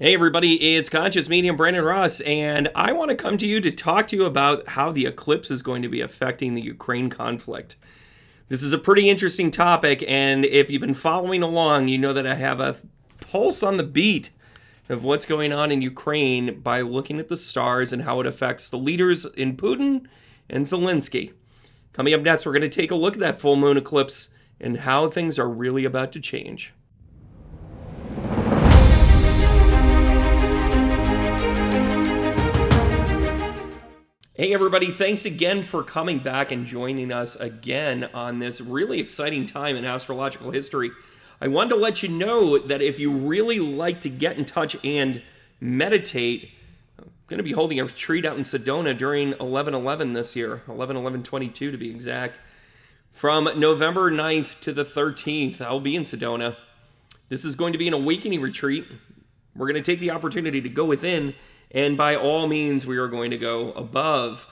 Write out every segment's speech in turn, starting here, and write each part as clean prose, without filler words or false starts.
Hey everybody, it's Conscious Medium Brandon Russ, and I want to come to you to talk to you about how the eclipse is going to be affecting the Ukraine conflict. This is a pretty interesting topic, and if you've been following along, you know that I have a pulse on the beat of what's going on in Ukraine by looking at the stars and how it affects the leaders in Putin and Zelenskyy. Coming up next, we're going to take a look at that full moon eclipse and how things are really about to change. Hey everybody, thanks again for coming back and joining us again on this really exciting time in astrological history. I wanted to let you know that if you really like to get in touch and meditate, I'm going to be holding a retreat out in Sedona during 11/11 this year, 11/11/22 to be exact. From November 9th to the 13th, I'll be in Sedona. This is going to be an awakening retreat. We're going to take the opportunity to go within, and by all means, we are going to go above.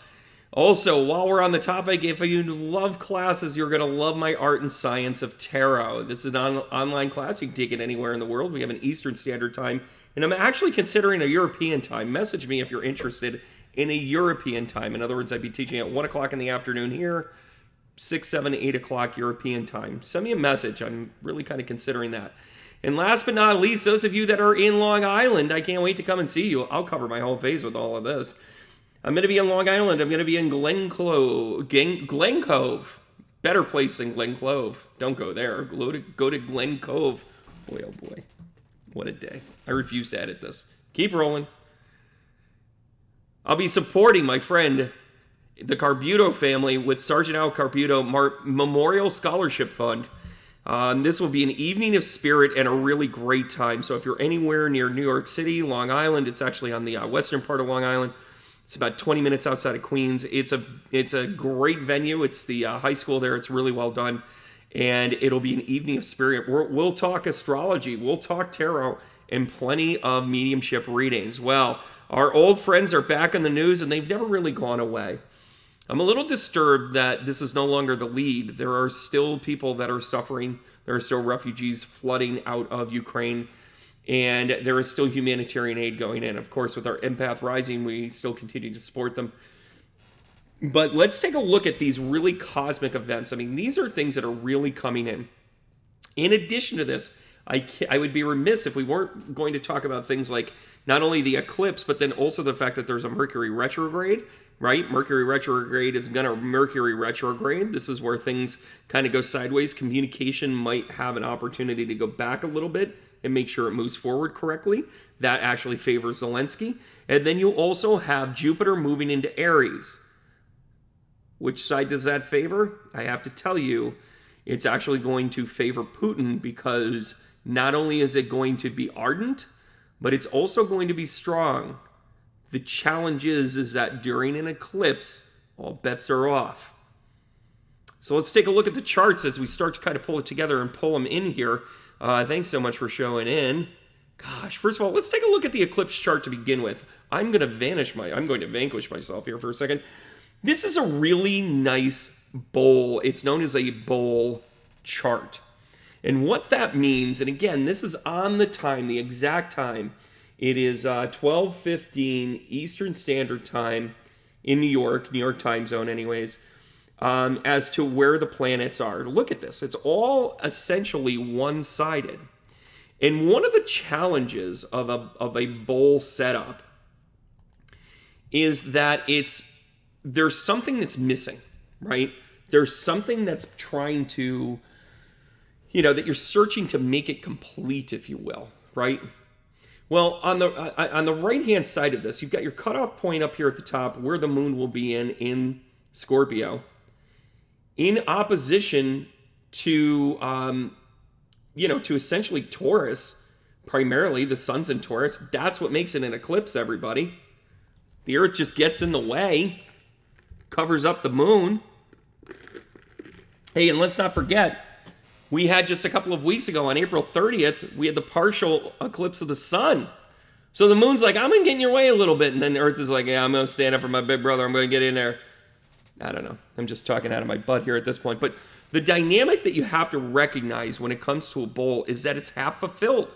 Also, while we're on the topic, if you love classes, you're going to love my Art and Science of Tarot. This is an online class. You can take it anywhere in the world. We have an Eastern Standard Time, and I'm actually considering a European time. Message me if you're interested in a European time. In other words, I'd be teaching at 1 o'clock in the afternoon here, 6, 7, 8 o'clock European time. Send me a message. I'm really kind of considering that. And last but not least, those of you that are in Long Island, I can't wait to come and see you. I'll cover my whole face with all of this. I'm going to be in Long Island. I'm going to be in Glen Cove. Better place than Glen Clove. Don't go there. Go to Glen Cove. Boy, oh boy. What a day. I refuse to edit this. Keep rolling. I'll be supporting my friend, the Carbuto family, with Sergeant Al Carbuto Memorial Scholarship Fund. This will be an evening of spirit and a really great time. So if you're anywhere near New York City, Long Island, it's actually on the western part of Long Island. It's about 20 minutes outside of Queens. It's a great venue. It's the high school there. It's really well done. And it'll be an evening of spirit. We'll talk astrology. We'll talk tarot and plenty of mediumship readings. Well, our old friends are back in the news and they've never really gone away. I'm a little disturbed that this is no longer the lead. There are still people that are suffering. There are still refugees flooding out of Ukraine. And there is still humanitarian aid going in. Of course, with our empath rising, we still continue to support them. But let's take a look at these really cosmic events. I mean, these are things that are really coming in. In addition to this, I would be remiss if we weren't going to talk about things like not only the eclipse, but then also the fact that there's a Mercury retrograde, right? Mercury retrograde is going to Mercury retrograde. This is where things kind of go sideways. Communication might have an opportunity to go back a little bit and make sure it moves forward correctly. That actually favors Zelenskyy. And then you also have Jupiter moving into Aries. Which side does that favor? I have to tell you, it's actually going to favor Putin because not only is it going to be ardent, but it's also going to be strong. The challenge is that during an eclipse, all bets are off. So let's take a look at the charts as we start to kind of pull it together and pull them in here. Thanks so much for showing in. Gosh, first of all, let's take a look at the eclipse chart to begin with. I'm going to vanquish myself here for a second. This is a really nice bowl. It's known as a bowl chart. And what that means, and again, this is on the time, the exact time. It is 12:15 Eastern Standard Time in New York time zone anyways, as to where the planets are. Look at this. It's all essentially one-sided. And one of the challenges of a bowl setup is that there's something that's missing, right? There's something that's trying to, that you're searching to make it complete, if you will, right? Well, on the right-hand side of this, you've got your cutoff point up here at the top where the moon will be in Scorpio, in opposition to, to essentially Taurus, primarily the sun's in Taurus. That's what makes it an eclipse, everybody. The Earth just gets in the way, covers up the moon. Hey, and let's not forget, we had just a couple of weeks ago on April 30th, we had the partial eclipse of the sun. So the moon's like, I'm going to get in your way a little bit. And then the Earth is like, yeah, I'm going to stand up for my big brother. I'm going to get in there. I don't know. I'm just talking out of my butt here at this point. But the dynamic that you have to recognize when it comes to a bowl is that it's half fulfilled.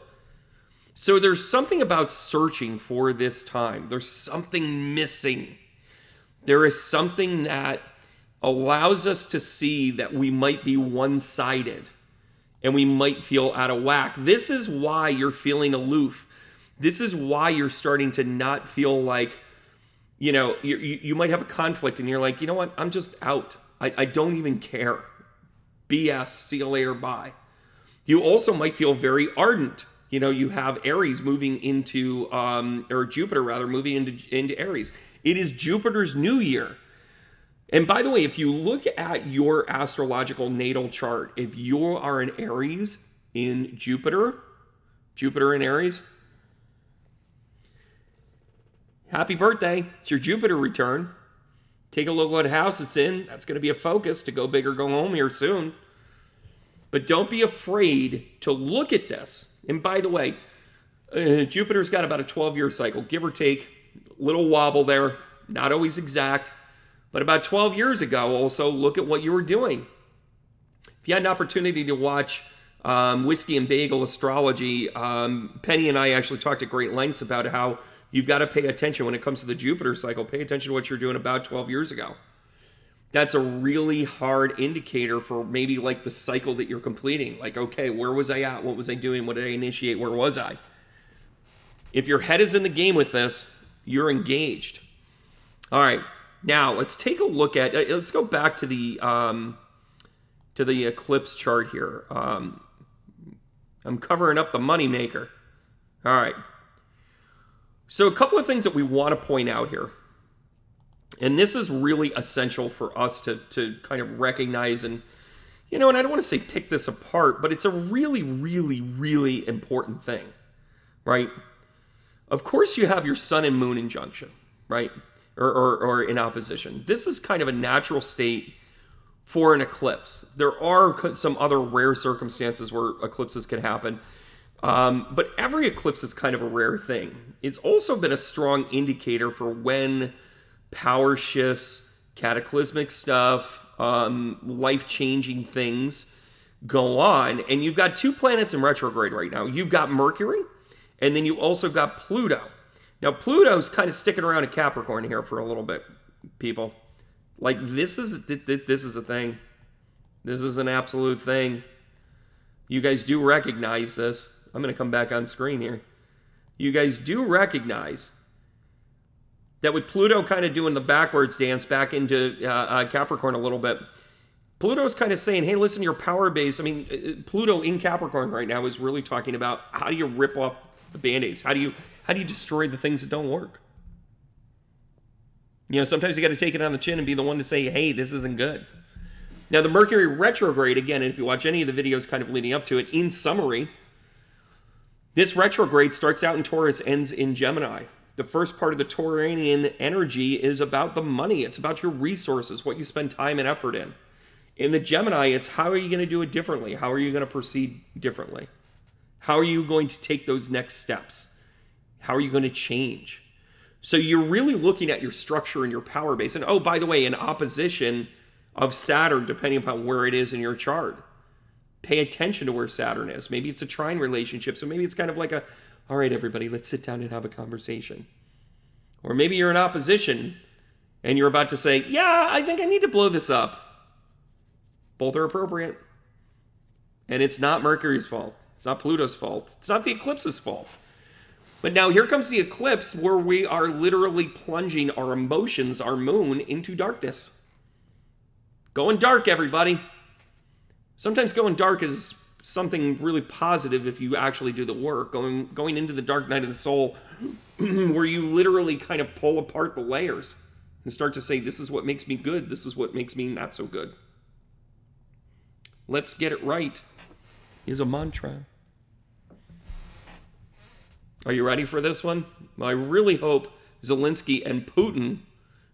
So there's something about searching for this time. There's something missing. There is something that allows us to see that we might be one-sided and we might feel out of whack. This is why you're feeling aloof. This is why you're starting to not feel like, you might have a conflict and you're like, you know what, I'm just out. I don't even care. BS, see you later, bye. You also might feel very ardent. You have Aries moving into, or Jupiter rather, moving into Aries. It is Jupiter's new year. And by the way, if you look at your astrological natal chart, if you are an Aries in Jupiter in Aries, happy birthday. It's your Jupiter return. Take a look what house it's in. That's going to be a focus to go big or go home here soon. But don't be afraid to look at this. And by the way, Jupiter's got about a 12-year cycle, give or take. Little wobble there, not always exact. But about 12 years ago, also, look at what you were doing. If you had an opportunity to watch Whiskey and Bagel Astrology, Penny and I actually talked at great lengths about how you've got to pay attention when it comes to the Jupiter cycle. Pay attention to what you're doing about 12 years ago. That's a really hard indicator for maybe like the cycle that you're completing. Like, okay, where was I at? What was I doing? What did I initiate? Where was I? If your head is in the game with this, you're engaged. All right. Now, let's take a look at, let's go back to the eclipse chart here. I'm covering up the moneymaker. All right. So a couple of things that we want to point out here. And this is really essential for us to kind of recognize and, and I don't want to say pick this apart, but it's a really, really, really important thing, right? Of course, you have your sun and moon injunction, right? Or in opposition. This is kind of a natural state for an eclipse. There are some other rare circumstances where eclipses can happen, but every eclipse is kind of a rare thing. It's also been a strong indicator for when power shifts, cataclysmic stuff, life-changing things go on. And you've got two planets in retrograde right now. You've got Mercury, and then you also got Pluto. Now, Pluto's kind of sticking around in Capricorn here for a little bit, people. Like, this is a thing. This is an absolute thing. You guys do recognize this. I'm going to come back on screen here. You guys do recognize that with Pluto kind of doing the backwards dance back into Capricorn a little bit, Pluto's kind of saying, hey, listen, your power base. I mean, Pluto in Capricorn right now is really talking about how do you rip off the Band-Aids? How do you destroy the things that don't work? Sometimes you got to take it on the chin and be the one to say, hey, this isn't good. Now, the Mercury retrograde, again, if you watch any of the videos kind of leading up to it, in summary, this retrograde starts out in Taurus, ends in Gemini. The first part of the Tauranian energy is about the money. It's about your resources, what you spend time and effort in. In the Gemini, it's how are you going to do it differently? How are you going to proceed differently? How are you going to take those next steps? How are you going to change? So you're really looking at your structure and your power base. And oh, by the way, in opposition of Saturn, depending upon where it is in your chart, pay attention to where Saturn is. Maybe it's a trine relationship. So maybe it's kind of like all right, everybody, let's sit down and have a conversation. Or maybe you're in opposition and you're about to say, yeah, I think I need to blow this up. Both are appropriate. And it's not Mercury's fault. It's not Pluto's fault. It's not the eclipse's fault. But now here comes the eclipse where we are literally plunging our emotions, our moon, into darkness. Going dark, everybody. Sometimes going dark is something really positive if you actually do the work. Going into the dark night of the soul where you literally kind of pull apart the layers and start to say, this is what makes me good. This is what makes me not so good. Let's get it right is a mantra. Are you ready for this one? Well, I really hope Zelenskyy and Putin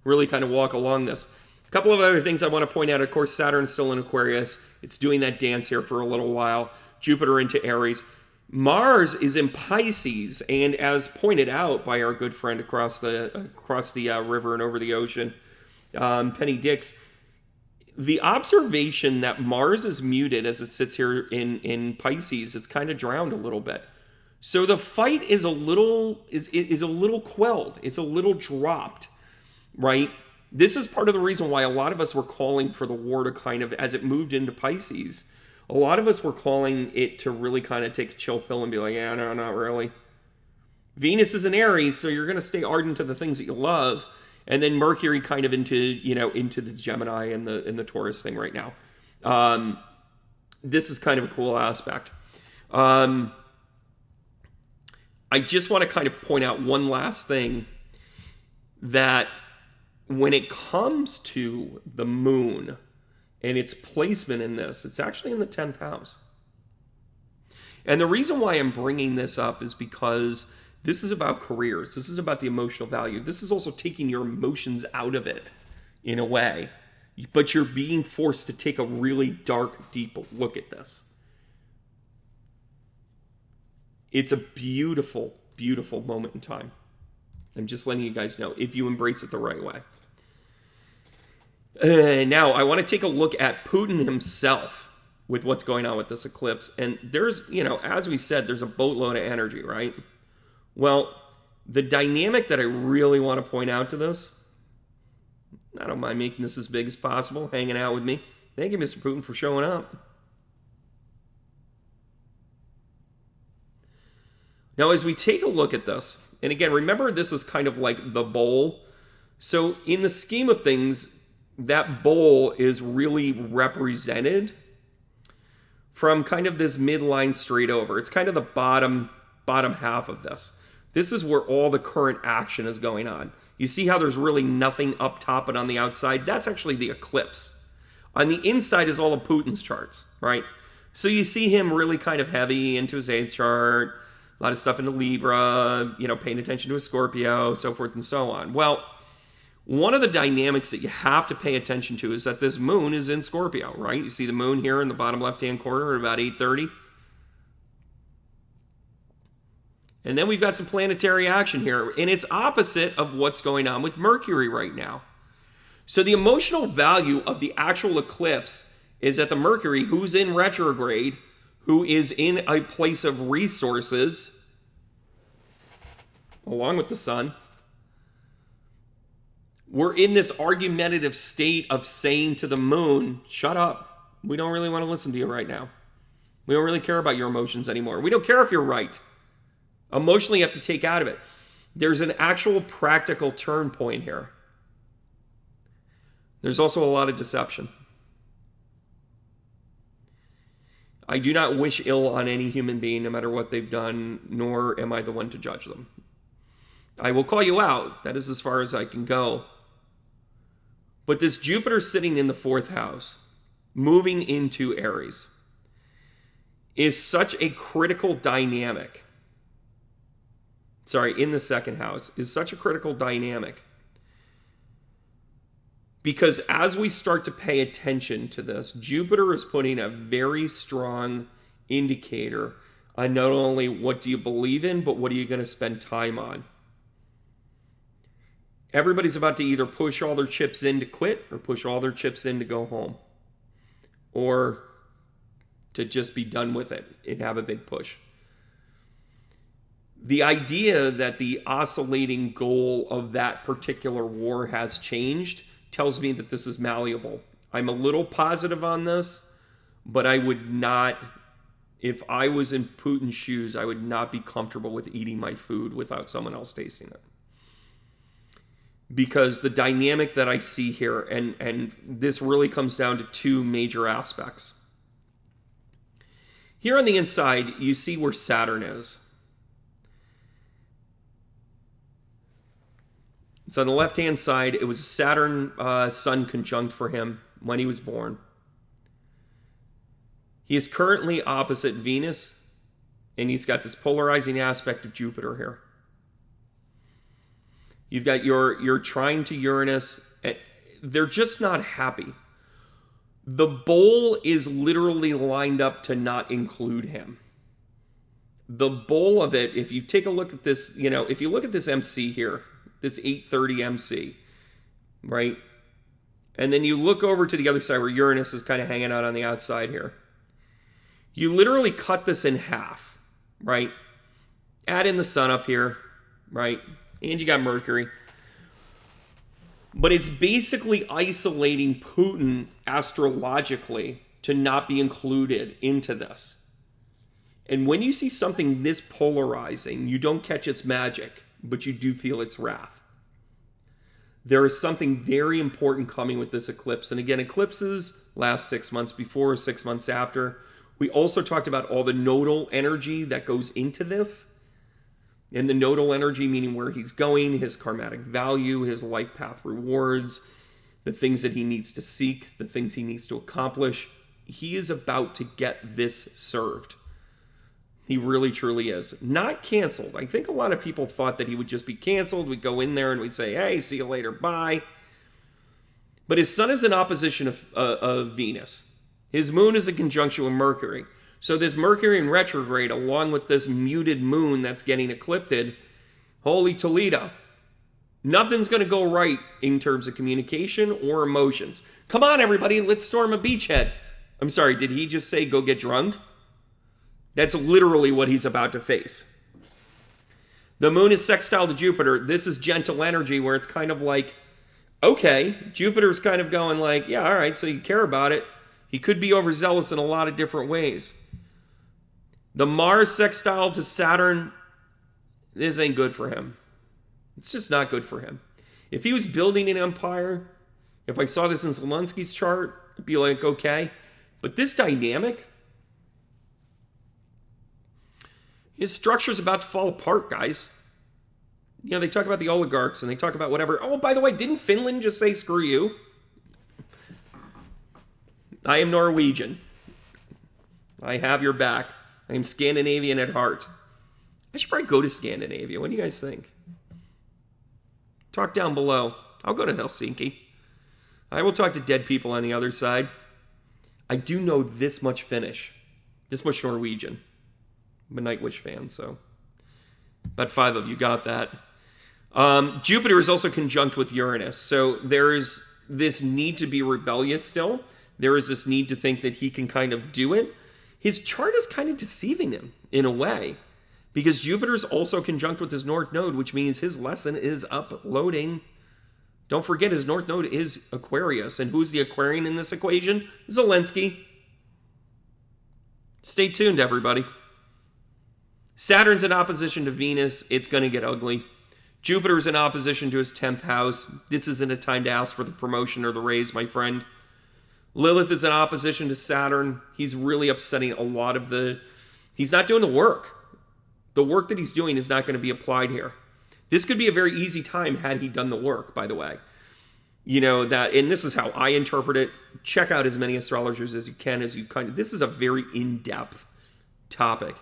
really kind of walk along this. A couple of other things I want to point out. Of course, Saturn's still in Aquarius. It's doing that dance here for a little while. Jupiter into Aries. Mars is in Pisces, and as pointed out by our good friend across the river and over the ocean, Penny Dix, the observation that Mars is muted as it sits here in Pisces, it's kind of drowned a little bit. So the fight is a little quelled. It's a little dropped, right? This is part of the reason why a lot of us were calling for the war to kind of, as it moved into Pisces, a lot of us were calling it to really kind of take a chill pill and be like, yeah, no, not really. Venus is in Aries, so you're going to stay ardent to the things that you love, and then Mercury kind of into the Gemini and the Taurus thing right now. This is kind of a cool aspect. I just want to kind of point out one last thing, that when it comes to the moon and its placement in this, it's actually in the 10th house. And the reason why I'm bringing this up is because this is about careers. This is about the emotional value. This is also taking your emotions out of it in a way. But you're being forced to take a really dark, deep look at this. It's a beautiful, beautiful moment in time. I'm just letting you guys know, if you embrace it the right way. Now, I want to take a look at Putin himself with what's going on with this eclipse. And there's, as we said, there's a boatload of energy, right? Well, the dynamic that I really want to point out to this, I don't mind making this as big as possible, hanging out with me. Thank you, Mr. Putin, for showing up. Now, as we take a look at this, and again, remember this is kind of like the bowl. So in the scheme of things, that bowl is really represented from kind of this midline straight over. It's kind of the bottom half of this. This is where all the current action is going on. You see how there's really nothing up top and on the outside? That's actually the eclipse. On the inside is all of Putin's charts, right? So you see him really kind of heavy into his 8th chart, a lot of stuff into Libra, paying attention to a Scorpio, so forth and so on. Well, one of the dynamics that you have to pay attention to is that this moon is in Scorpio, right? You see the moon here in the bottom left-hand corner at about 8:30. And then we've got some planetary action here, and it's opposite of what's going on with Mercury right now. So the emotional value of the actual eclipse is that the Mercury, who's in retrograde, who is in a place of resources, along with the sun, we're in this argumentative state of saying to the moon, shut up. We don't really want to listen to you right now. We don't really care about your emotions anymore. We don't care if you're right. Emotionally, you have to take out of it. There's an actual practical turn point here. There's also a lot of deception. I do not wish ill on any human being, no matter what they've done, nor am I the one to judge them. I will call you out. That is as far as I can go. But this Jupiter sitting in the 4th house, moving into Aries, is such a critical dynamic. In the 2nd house, is such a critical dynamic. Because as we start to pay attention to this, Jupiter is putting a very strong indicator on not only what do you believe in, but what are you going to spend time on. Everybody's about to either push all their chips in to quit or push all their chips in to go home. Or to just be done with it and have a big push. The idea that the oscillating goal of that particular war has changed tells me that this is malleable. I'm a little positive on this, but I would not, if I was in Putin's shoes, I would not be comfortable with eating my food without someone else tasting it. Because the dynamic that I see here, and this really comes down to 2 major aspects. Here on the inside, you see where Saturn is. So on the left-hand side, it was a Saturn-Sun conjunct for him when he was born. He is currently opposite Venus, and he's got this polarizing aspect of Jupiter here. You've got your trine to Uranus. They're just not happy. The bowl is literally lined up to not include him. The bowl of it, if you take a look at this, if you look at this MC here, this 8:30 MC, right? And then you look over to the other side where Uranus is kind of hanging out on the outside here. You literally cut this in half, right? Add in the sun up here, right? And you got Mercury. But it's basically isolating Putin astrologically to not be included into this. And when you see something this polarizing, you don't catch its magic, but you do feel its wrath. There is something very important coming with this eclipse. And again, eclipses last 6 months before, 6 months after. We also talked about all the nodal energy that goes into this. And the nodal energy, meaning where he's going, his karmatic value, his life path rewards, the things that he needs to seek, the things he needs to accomplish. He is about to get this served. He really, truly is. Not canceled. I think a lot of people thought that he would just be canceled. We'd go in there and we'd say, hey, see you later, bye. But his sun is in opposition of Venus. His moon is in conjunction with Mercury. So this Mercury in retrograde, along with this muted moon that's getting eclipsed, holy Toledo. Nothing's going to go right in terms of communication or emotions. Come on, everybody, let's storm a beachhead. I'm sorry, did he just say go get drunk? That's literally what he's about to face. The moon is sextile to Jupiter. This is gentle energy where it's kind of like, okay, Jupiter's kind of going like, yeah, all right, so you care about it. He could be overzealous in a lot of different ways. The Mars sextile to Saturn, this ain't good for him. It's just not good for him. If he was building an empire, if I saw this in Zelensky's chart, I'd be like, okay. But this dynamic, his structure's about to fall apart, guys. You know, they talk about the oligarchs and they talk about whatever. Oh, by the way, didn't Finland just say screw you? I am Norwegian. I have your back. I am Scandinavian at heart. I should probably go to Scandinavia. What do you guys think? Talk down below. I'll go to Helsinki. I will talk to dead people on the other side. I do know this much Finnish. This much Norwegian. I'm a Nightwish fan, so about 5 of you got that. Jupiter is also conjunct with Uranus, so there is this need to be rebellious still. There is this need to think that he can kind of do it. His chart is kind of deceiving him in a way, because Jupiter is also conjunct with his North Node, which means his lesson is uploading. Don't forget, his North Node is Aquarius, and who's the Aquarian in this equation? Zelenskyy. Stay tuned, everybody. Saturn's in opposition to Venus. It's going to get ugly. Jupiter's in opposition to his 10th house. This isn't a time to ask for the promotion or the raise, my friend. Lilith is in opposition to Saturn. He's really upsetting a lot of he's not doing the work. The work that he's doing is not going to be applied here. This could be a very easy time had he done the work, by the way. You know, and this is how I interpret it. Check out as many astrologers as you can, this is a very in-depth topic.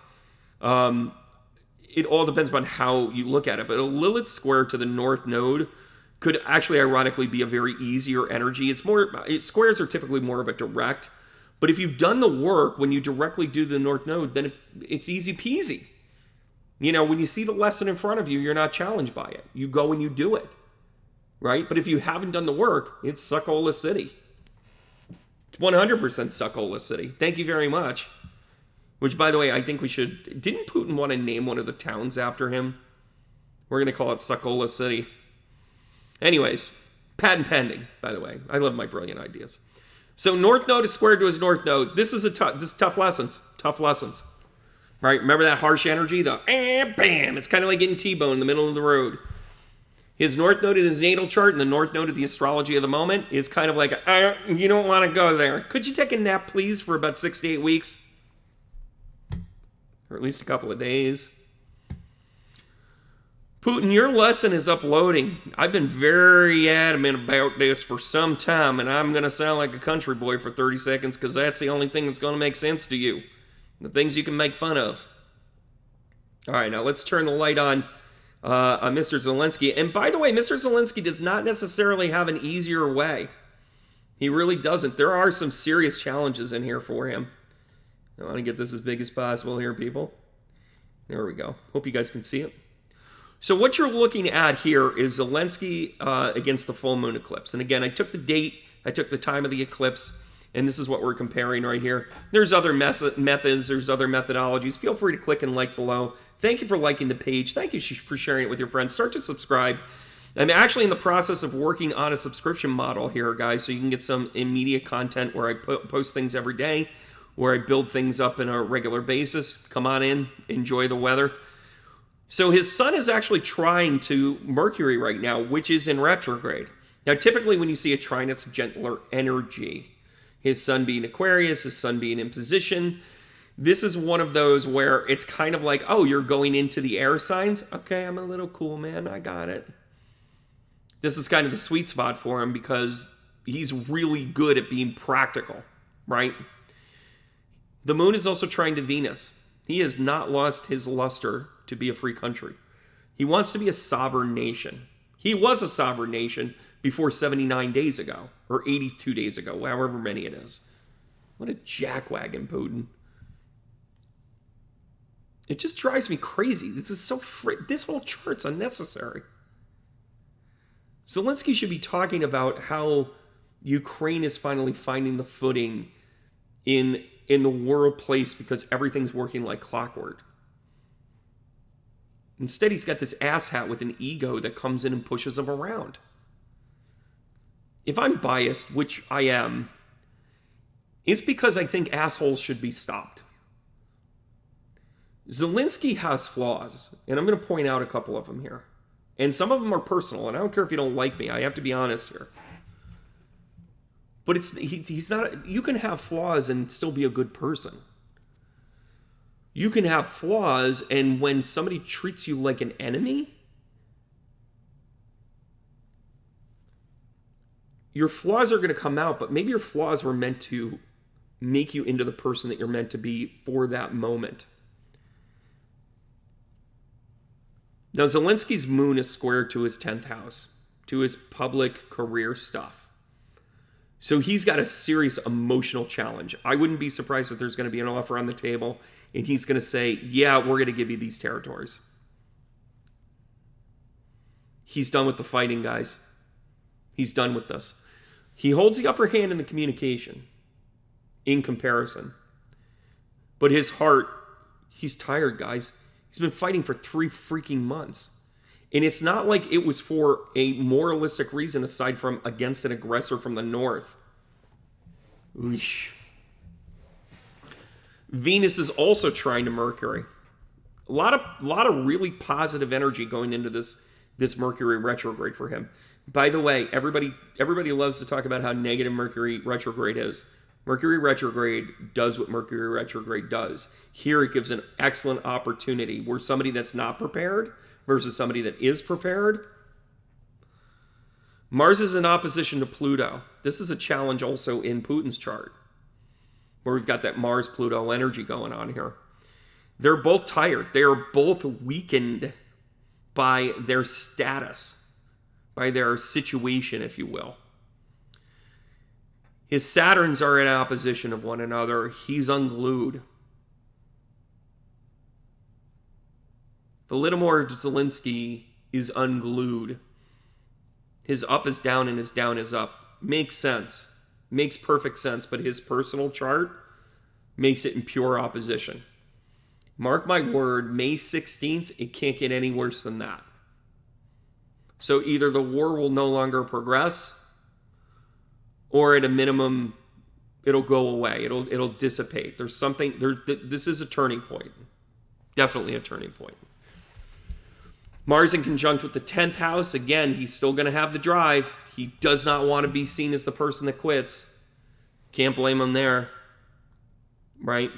It all depends on how you look at it. But a Lilith square to the North Node could actually ironically be a very easier energy. Squares are typically more of a direct. But if you've done the work, when you directly do the North Node, then it's easy peasy. You know, when you see the lesson in front of you, you're not challenged by it. You go and you do it. Right? But if you haven't done the work, it's Suckola City. It's 100% Suckola City. Thank you very much. Which, by the way, I think we should... Didn't Putin want to name one of the towns after him? We're going to call it Suckola City. Anyways, patent pending, by the way. I love my brilliant ideas. So North Node is squared to his North Node. This is tough lessons. Tough lessons. Right? Remember that harsh energy? Bam! It's kind of like getting T-bone in the middle of the road. His North Node in his natal chart and the North Node of the astrology of the moment is kind of like, you don't want to go there. Could you take a nap, please, for about 6 to 8 weeks? Or at least a couple of days. Putin, your lesson is uploading. I've been very adamant about this for some time, and I'm going to sound like a country boy for 30 seconds because that's the only thing that's going to make sense to you. The things you can make fun of. All right, now let's turn the light on Mr. Zelenskyy. And by the way, Mr. Zelenskyy does not necessarily have an easier way. He really doesn't. There are some serious challenges in here for him. I want to get this as big as possible here, people. There we go. Hope you guys can see it. So what you're looking at here is Zelenskyy against the full moon eclipse. And again, I took the date, I took the time of the eclipse, and this is what we're comparing right here. There's other methods, there's other methodologies. Feel free to click and like below. Thank you for liking the page. Thank you for sharing it with your friends. Start to subscribe. I'm actually in the process of working on a subscription model here, guys, so you can get some immediate content where I post things every day, where I build things up on a regular basis. Come on in, enjoy the weather. So his sun is actually trine to Mercury right now, which is in retrograde. Now, typically when you see a trine, it's gentler energy. His sun being Aquarius, his sun being in position. This is one of those where it's kind of like, oh, you're going into the air signs? Okay, I'm a little cool, man. I got it. This is kind of the sweet spot for him because he's really good at being practical, right? The moon is also trine to Venus. He has not lost his luster to be a free country. He wants to be a sovereign nation. He was a sovereign nation before 79 days ago, or 82 days ago, however many it is. What a jackwagon, Putin. It just drives me crazy. This is so this whole chart's unnecessary. Zelenskyy should be talking about how Ukraine is finally finding the footing in the world place because everything's working like clockwork. Instead, he's got this asshat with an ego that comes in and pushes him around. If I'm biased, which I am, it's because I think assholes should be stopped. Zelenskyy has flaws, and I'm going to point out a couple of them here. And some of them are personal, and I don't care if you don't like me. I have to be honest here. But he's not. You can have flaws and still be a good person. You can have flaws, and when somebody treats you like an enemy, your flaws are going to come out, but maybe your flaws were meant to make you into the person that you're meant to be for that moment. Now, Zelenskyy's moon is square to his 10th house, to his public career stuff. So he's got a serious emotional challenge. I wouldn't be surprised if there's going to be an offer on the table and he's going to say, yeah, we're going to give you these territories. He's done with the fighting, guys. He's done with this. He holds the upper hand in the communication in comparison. But his heart, he's tired, guys. He's been fighting for 3 freaking months. And it's not like it was for a moralistic reason aside from against an aggressor from the north. Oosh. Venus is also trine to Mercury. A lot of really positive energy going into this Mercury retrograde for him. By the way, everybody loves to talk about how negative Mercury retrograde is. Mercury retrograde does what Mercury retrograde does. Here it gives an excellent opportunity where somebody that's not prepared versus somebody that is prepared. Mars is in opposition to Pluto. This is a challenge also in Putin's chart, where we've got that Mars-Pluto energy going on here. They're both tired. They are both weakened by their status, by their situation, if you will. His Saturns are in opposition of one another. He's unglued. Volodymyr Zelenskyy is unglued. His up is down and his down is up. Makes sense. Makes perfect sense, but his personal chart makes it in pure opposition. Mark my word, May 16th, it can't get any worse than that. So either the war will no longer progress, or at a minimum, it'll go away. It'll dissipate. There's something there. This is a turning point. Definitely a turning point. Mars in conjunct with the 10th house. Again, he's still going to have the drive. He does not want to be seen as the person that quits. Can't blame him there. Right?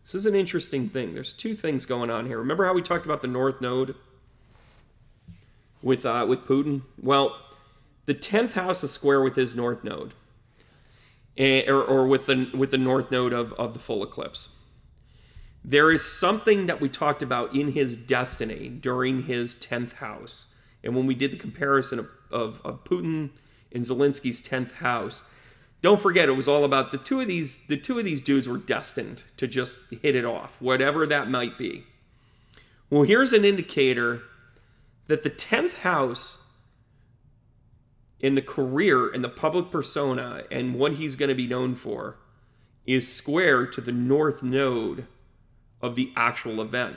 This is an interesting thing. There's 2 things going on here. Remember how we talked about the North Node with Putin? Well, the 10th house is square with his North Node, or with the North Node of the full eclipse. There is something that we talked about in his destiny during his 10th house. And when we did the comparison of Putin and Zelenskyy's 10th house, don't forget it was all about the two of these dudes were destined to just hit it off, whatever that might be. Well, here's an indicator that the 10th house in the career and the public persona and what he's going to be known for is square to the North Node of the actual event.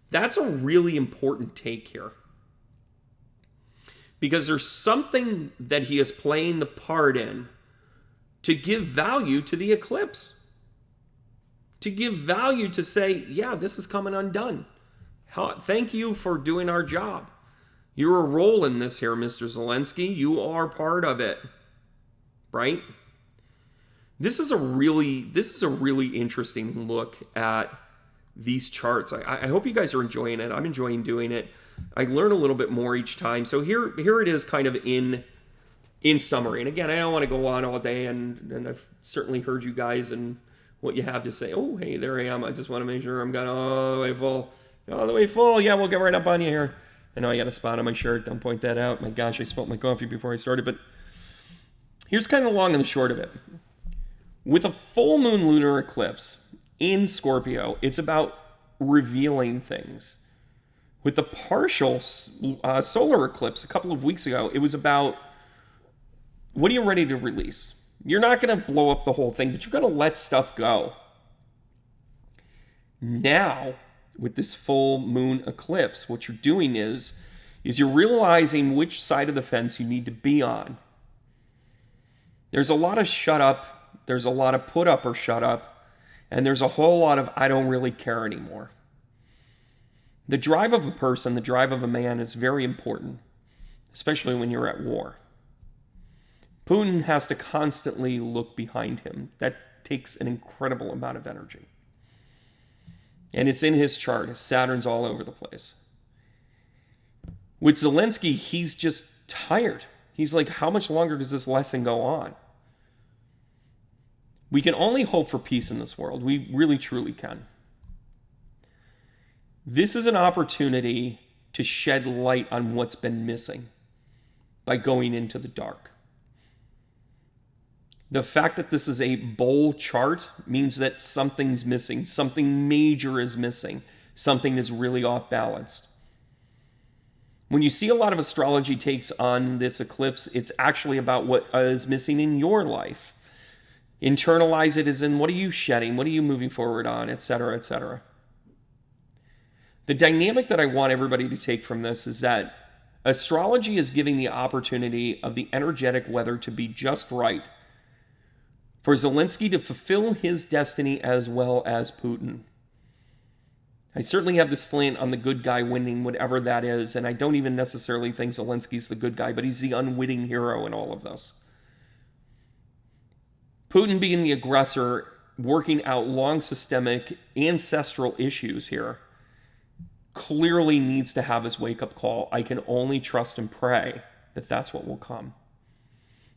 That's a really important take here. Because there's something that he is playing the part in to give value to the eclipse. To give value to say, yeah, this is coming undone. Thank you for doing our job. You're a role in this here, Mr. Zelensky. You are part of it. Right? This is a really interesting look at these charts. I hope you guys are enjoying it. I'm enjoying doing it. I learn a little bit more each time. So here it is kind of in summary. And again, I don't want to go on all day, and I've certainly heard you guys and what you have to say. Oh, hey, there I am. I just want to make sure I'm going all the way full. All the way full. Yeah, we'll get right up on you here. I know I got a spot on my shirt. Don't point that out. My gosh, I spilled my coffee before I started. But here's kind of the long and the short of it. With a full moon lunar eclipse in Scorpio, it's about revealing things. With the partial solar eclipse a couple of weeks ago, it was about, what are you ready to release? You're not going to blow up the whole thing, but you're going to let stuff go. Now, with this full moon eclipse, what you're doing is you're realizing which side of the fence you need to be on. There's a lot of shut up, there's a lot of put up or shut up, and there's a whole lot of I don't really care anymore. The drive of a person, the drive of a man is very important, especially when you're at war. Putin has to constantly look behind him. That takes an incredible amount of energy. And it's in his chart. His Saturn's all over the place. With Zelensky, he's just tired. He's like, how much longer does this lesson go on? We can only hope for peace in this world. We really, truly can. This is an opportunity to shed light on what's been missing by going into the dark. The fact that this is a bowl chart means that something's missing. Something major is missing. Something is really off balanced. When you see a lot of astrology takes on this eclipse, it's actually about what is missing in your life. Internalize it as in, what are you shedding? What are you moving forward on? Etc., etc. The dynamic that I want everybody to take from this is that astrology is giving the opportunity of the energetic weather to be just right for Zelensky to fulfill his destiny as well as Putin. I certainly have the slant on the good guy winning, whatever that is, and I don't even necessarily think Zelensky's the good guy, but he's the unwitting hero in all of this. Putin being the aggressor, working out long systemic ancestral issues here, clearly needs to have his wake-up call. I can only trust and pray that that's what will come.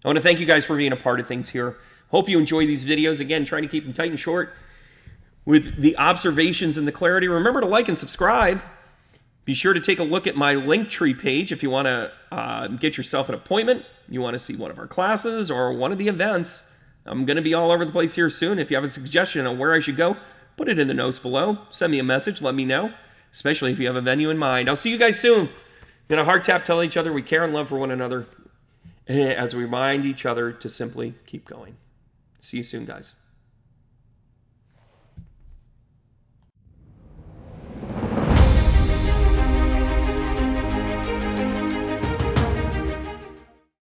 I want to thank you guys for being a part of things here. Hope you enjoy these videos. Again, trying to keep them tight and short with the observations and the clarity. Remember to like and subscribe. Be sure to take a look at my Linktree page if you want to get yourself an appointment. You want to see one of our classes or one of the events. I'm going to be all over the place here soon. If you have a suggestion on where I should go, put it in the notes below. Send me a message. Let me know, especially if you have a venue in mind. I'll see you guys soon. We're going to heart tap, tell each other we care and love for one another as we remind each other to simply keep going. See you soon, guys.